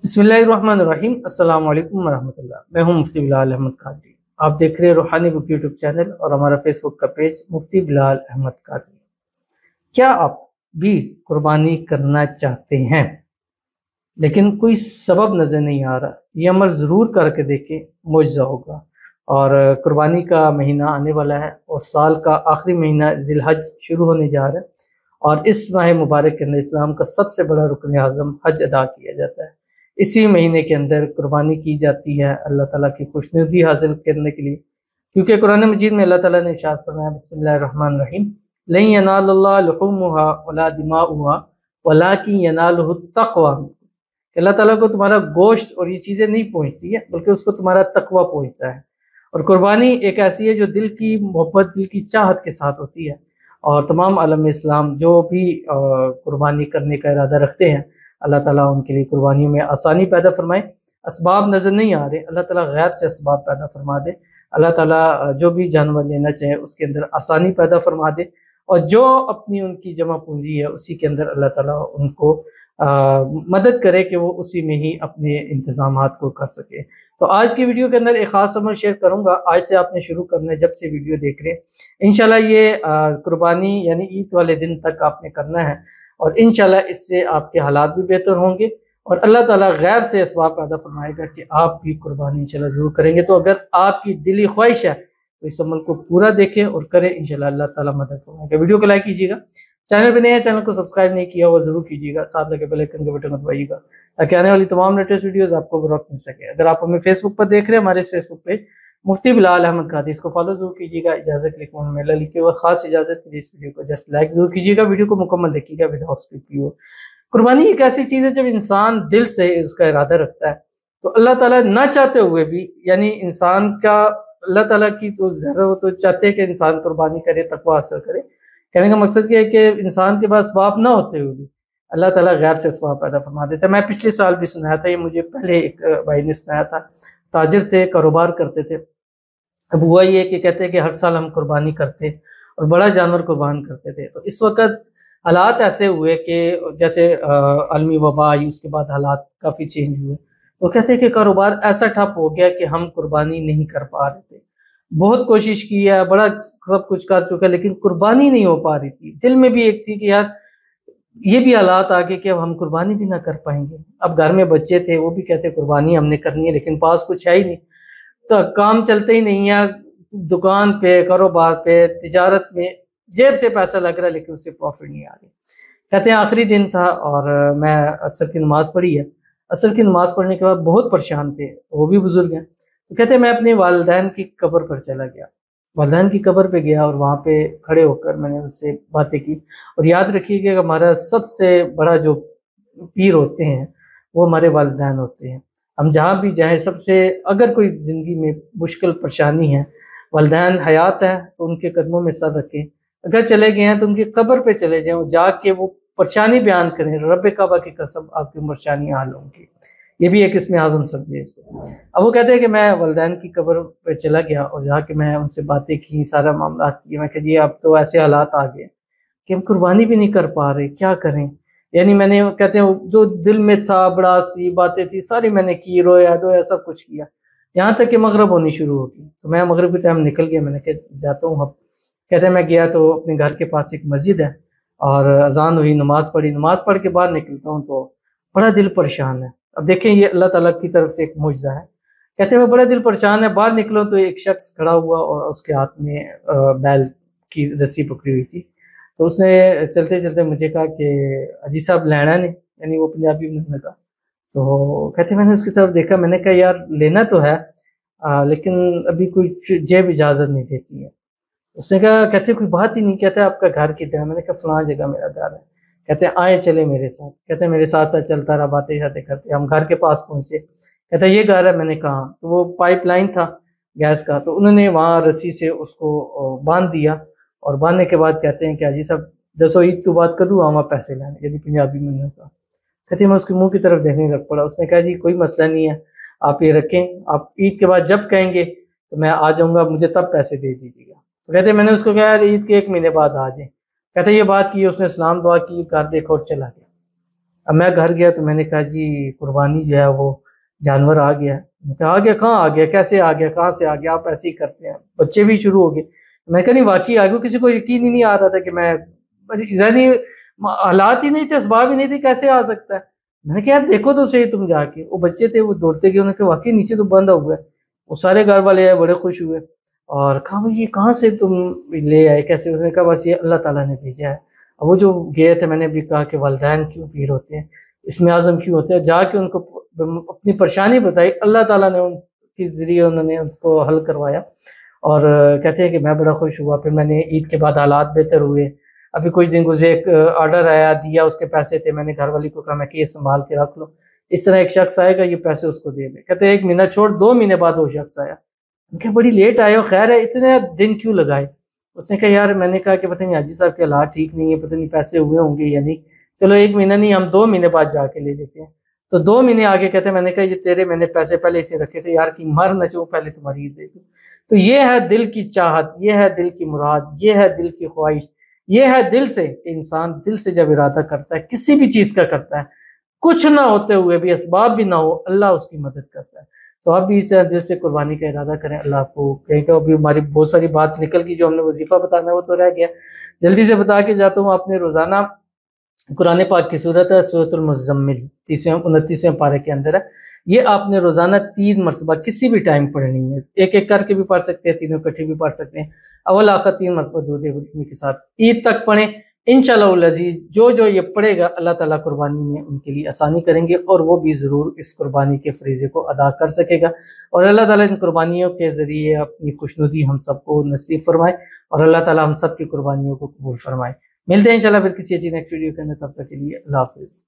बिस्मिल्लाहिर्रहमानिर्रहीम। अस्सलाम वालेकुम वरहमतुल्लाह। मैं हूं मुफ्ती बिलाल अहमद कादरी। आप देख रहे हैं रूहानी बुक यूट्यूब चैनल और हमारा फेसबुक का पेज मुफ्ती बिलाल अहमद कादरी। क्या आप भी कुर्बानी करना चाहते हैं लेकिन कोई सबब नज़र नहीं आ रहा? ये अमल ज़रूर करके देखें, मुआवजा होगा। और कुर्बानी का महीना आने वाला है और साल का आखिरी महीना ज़िलहज शुरू होने जा रहा है। और इस माह मुबारक के अंदर इस्लाम का सबसे बड़ा रुकन आज़म हज अदा किया जाता है। इसी महीने के अंदर कुर्बानी की जाती है अल्लाह ताला की खुशनुदी हासिल करने के लिए, क्योंकि कुरान मजीद में अल्लाह ताला ने इरशाद फरमाया, बिस्मिल्लाहिर्रहमानिर्रहीम, लन यनालल्लाह लुहुमुहा वला दिमाउहा वलाकिन यनालुहु तक़वा। अल्लाह ताला को तुम्हारा गोश्त और ये चीज़ें नहीं पहुँचती है, बल्कि उसको तुम्हारा तकवा पहुँचता है। और कुर्बानी एक ऐसी है जो दिल की मोहब्बत, दिल की चाहत के साथ होती है। और तमाम आलम इस्लाम जो भी कुर्बानी करने का इरादा रखते हैं, अल्लाह ताला उनके लिए कुर्बानियों में आसानी पैदा फरमाए। असबाब नज़र नहीं आ रहे, अल्लाह ताला गैब से असबाब पैदा फरमा दे। अल्लाह ताला जो भी जानवर लेना चाहे उसके अंदर आसानी पैदा फरमा दे, और जो अपनी उनकी जमा पूंजी है उसी के अंदर अल्लाह ताला उनको मदद करे कि वो उसी में ही अपने इंतज़ामात को कर सके। तो आज की वीडियो के अंदर एक ख़ास अमल शेयर करूँगा। आज से आपने शुरू करना है, जब से वीडियो देख रहे हैं। इंशाल्लाह ये कुर्बानी यानी ईद वाले दिन तक आपने करना है, और इंशाल्लाह इससे आपके हालात भी बेहतर होंगे और अल्लाह ताला गैब से असबाब पैदा फरमाएगा कि आप भी कुर्बानी इंशाल्लाह ज़रूर करेंगे। तो अगर आपकी दिली ख्वाहिश है तो इस अमल को पूरा देखें और करें, इंशाल्लाह अल्लाह ताला मदद फरमाएगा। वीडियो को लाइक कीजिएगा, चैनल पे नए हैं, चैनल को सब्सक्राइब नहीं किया हुआ ज़रूर कीजिएगा, साथ लगे बेल आइकन के बटन को दबाइएगा ताकि आने वाली तमाम लेटेस्ट वीडियोज़ आपको बर वक्त मिल सके। अगर आप हमें फेसबुक पर देख रहे हैं, हमारे इस फेसबुक पेज मुफ्ती बिलाल अहमद कादरी, इसको फॉलो जरूर कीजिएगा। इजाज़त के लिए मेला लिखिए और ख़ास इजाज़त के लिए इस वीडियो को जस्ट लाइक जरूर कीजिएगा। वीडियो को मुकम्मल देखिएगा विदाउट स्किप। कुर्बानी एक ऐसी चीज़ है जब इंसान दिल से इसका इरादा रखता है तो अल्लाह ताला ना चाहते हुए भी, यानी इंसान का अल्लाह ताला की तो ज़रा वो तो चाहते हैं कि इंसान कुर्बानी करे, तकवा हासिल करे। कहने का मकसद ये है कि इंसान के पास बाप ना होते हुए भी अल्लाह ताला गैब से असबाब पैदा फरमा देता है। मैं पिछले साल भी सुनाया था, ये मुझे पहले एक भाई ने सुनाया था। ताजिर थे, कारोबार करते थे। अब हुआ ये कि कहते हैं कि हर साल हम कुर्बानी करते और बड़ा जानवर कुर्बान करते थे। तो इस वक्त हालात ऐसे हुए कि जैसे आलमी वबा आई, उसके बाद हालात काफ़ी चेंज हुए। तो कहते हैं कि कारोबार ऐसा ठप हो गया कि हम कुर्बानी नहीं कर पा रहे थे। बहुत कोशिश की है, बड़ा सब कुछ कर चुका है, लेकिन कुर्बानी नहीं हो पा रही थी। दिल में भी एक थी कि यार ये भी हालात आ गए कि अब हम कुर्बानी भी ना कर पाएंगे। अब घर में बच्चे थे, वो भी कहते कुर्बानी हमने करनी है, लेकिन पास कुछ है ही नहीं, तो काम चलते ही नहीं है। दुकान पे, कारोबार पे, तिजारत में जेब से पैसा लग रहा है लेकिन उससे प्रॉफिट नहीं आ रही। कहते हैं आखिरी दिन था और मैं असर की नमाज़ पढ़ी है। असर की नमाज़ पढ़ने के बाद बहुत परेशान थे, वो भी बुज़ुर्ग हैं। तो कहते हैं मैं अपने वालिदैन की कब्र पर चला गया। वालिदैन की कब्र पे गया और वहाँ पे खड़े होकर मैंने उनसे बातें की। और याद रखिए कि हमारा सबसे बड़ा जो पीर होते हैं वो हमारे वालिदैन होते हैं। हम जहाँ भी जाएँ, सबसे अगर कोई ज़िंदगी में मुश्किल परेशानी है, वालिदैन हयात हैं तो उनके कदमों में सर रखें। अगर चले गए हैं तो उनकी कब्र पे चले जाएँ, जाके वो परेशानी बयान करें, रब काबा की कसम आपकी परेशानियाँ हल होंगी। ये भी एक इसमें आज़म समझिए इसको। अब वो कहते हैं कि मैं वालिदैन की कब्र पे चला गया और जाके मैं उनसे बातें की, सारा मामला किए। मैं कहा जी अब तो ऐसे हालात आ गए कि हम कुर्बानी भी नहीं कर पा रहे, क्या करें? यानी मैंने, कहते हैं जो दिल में था, बड़ासी बातें थी, सारी मैंने की, रोया धोया सब कुछ किया, यहाँ तक कि मगरब होनी शुरू हो गई। तो मैं मगरब के टाइम निकल गया, मैंने कहा जाता हूँ अब। कहते हैं मैं गया तो अपने घर के पास एक मस्जिद है और अजान हुई, नमाज़ पढ़ी। नमाज़ पढ़ के बाहर निकलता हूँ तो बड़ा दिल परेशान है। अब देखें ये अल्लाह ताला की तरफ से एक मुआजिज़ा है। कहते हैं मैं बड़ा दिल परेशान है, बाहर निकलूँ तो एक शख्स खड़ा हुआ और उसके हाथ में बैल की रस्सी पकड़ी हुई थी। तो उसने चलते चलते मुझे कहा कि अजी साहब लेना नहीं, यानी वो पंजाबी में उन्होंने कहा। तो कहते मैंने उसकी तरफ देखा, मैंने कहा यार लेना तो है लेकिन अभी कोई जेब इजाज़त नहीं देती है। उसने कहा, कहते कोई बात ही नहीं। कहते आपका घर किधर है? मैंने कहा फलां जगह मेरा घर है। कहते आए चले मेरे साथ। कहते मेरे साथ साथ चलता रहा, बातें शातें करते हम घर के पास पहुँचे। कहता ये घर है। मैंने कहा, तो वो पाइप लाइन था गैस का, तो उन्होंने वहाँ रस्सी से उसको बांध दिया। और बांधने के बाद कहते हैं कि अजी साहब दसो ईद तो बात करूँ आवा पैसे लाने, यदि पंजाबी में उन्होंने कहा। कहते मैं उसके मुँह की तरफ देखने लग पड़ा। उसने कहा जी कोई मसला नहीं है, आप ये रखें, आप ईद के बाद जब कहेंगे तो मैं आ जाऊँगा, मुझे तब पैसे दे दीजिएगा। तो कहते मैंने उसको कहा यार ईद के 1 महीने बाद आ जाए। कहते ये बात की, उसने सलाम दुआ की, घर देखा और चला गया। اب میں گھر گیا تو میں نے کہا جی قربانی جو ہے وہ جانور آ گیا. میں کہا آ گیا؟ کہاں آ گیا؟ کیسے آ گیا؟ کہاں سے آ گیا؟ آپ ایسے ہی کرتے ہیں. بچے بھی شروع ہو گئے. میں کہا نہیں واقعی آ گیا. کسی کو یقین ہی نہیں آ رہا تھا کہ میں ذہنی حالات ہی نہیں تھے، اسباب ہی نہیں تھے، کیسے آ سکتا ہے. میں نے کہا یار دیکھو تو صحیح تم جا کے. وہ بچے تھے وہ دوڑتے گئے، انہوں نے کہا واقعی نیچے تو بند ہوا ہے. وہ سارے گھر والے آئے، بڑے خوش ہوئے اور کہا بھائی یہ کہاں سے تم لے آئے، کیسے؟ اس نے کہا بس یہ اللہ تعالیٰ نے بھیجا ہے. اب وہ جو گئے تھے، میں نے بھی کہا کہ والدین کیوں پیر ہوتے ہیں، اسم اعظم کیوں ہوتے ہیں، جا کے ان کو اپنی پریشانی بتائی. اللہ تعالیٰ نے ان کے ذریعے انہوں نے ان کو حل کروایا. اور کہتے ہیں کہ میں بڑا خوش ہوا. پھر میں نے عید کے بعد حالات بہتر ہوئے. ابھی کچھ دن گزرے، ایک آرڈر آیا، دیا، اس کے پیسے تھے. میں نے گھر والی کو کہا میں کہ یہ سنبھال کے رکھ لو، اس طرح ایک شخص آئے گا یہ پیسے اس کو دے دے. کہتے ہیں 1 مہینہ چھوڑ 2 مہینے بعد وہ شخص آیا. کہ بڑی لیٹ آئے ہو، خیر ہے اتنے دن کیوں لگائے؟ اس نے کہا یار میں نے کہا کہ پتہ نہیں حاجی صاحب کے حالات ٹھیک نہیں ہے، پتہ نہیں پیسے ہوئے ہوں گے یا نہیں، چلو 1 مہینہ نہیں ہم 2 مہینے بعد جا کے لے لیتے ہیں. تو 2 مہینے آگے کہتے ہیں میں نے کہا یہ تیرے میں نے پیسے پہلے سے رکھے تھے یار کی مر نہ چاہوں پہلے تمہاری عید دے دوں. تو یہ ہے دل کی چاہت، یہ ہے دل کی مراد، یہ ہے دل کی خواہش، یہ ہے دل سے کہ انسان دل سے جب ارادہ کرتا ہے کسی بھی چیز کا کرتا ہے، کچھ نہ ہوتے ہوئے بھی، اسباب بھی نہ ہو، اللہ اس کی مدد کرتا ہے. تو آپ بھی اس دل سے قربانی کا ارادہ کریں. اللہ آپ کو کہیں کہ ابھی ہماری بہت ساری بات نکل گئی، جو ہم نے وظیفہ بتانا ہے وہ تو رہ گیا. جلدی سے بتا کے جاتا ہوں. آپ نے روزانہ قرآن پاک کی صورت ہے سورۃ المزمل 29ویں پارے کے اندر ہے. یہ آپ نے روزانہ 3 مرتبہ کسی بھی ٹائم پڑھنی ہے. ایک ایک کر کے بھی پڑھ سکتے ہیں، تینوں اکٹھے بھی پڑھ سکتے ہیں. اول آخر 3 مرتبہ درود ابراہیمی کے ساتھ عید تک پڑھیں. انشاءاللہ العزیز جو یہ پڑھے گا اللہ تعالیٰ قربانی میں ان کے لیے آسانی کریں گے، اور وہ بھی ضرور اس قربانی کے فریضے کو ادا کر سکے گا. اور اللہ تعالیٰ ان قربانیوں کے ذریعے اپنی خوشنودی ہم سب کو نصیب فرمائے، اور اللہ تعالیٰ ہم سب کی قربانیوں کو قبول فرمائے. ملتے ہیں انشاءاللہ پھر کسی اچھی نیکسٹ ویڈیو کے اندر. تب تک کے لیے اللہ حافظ.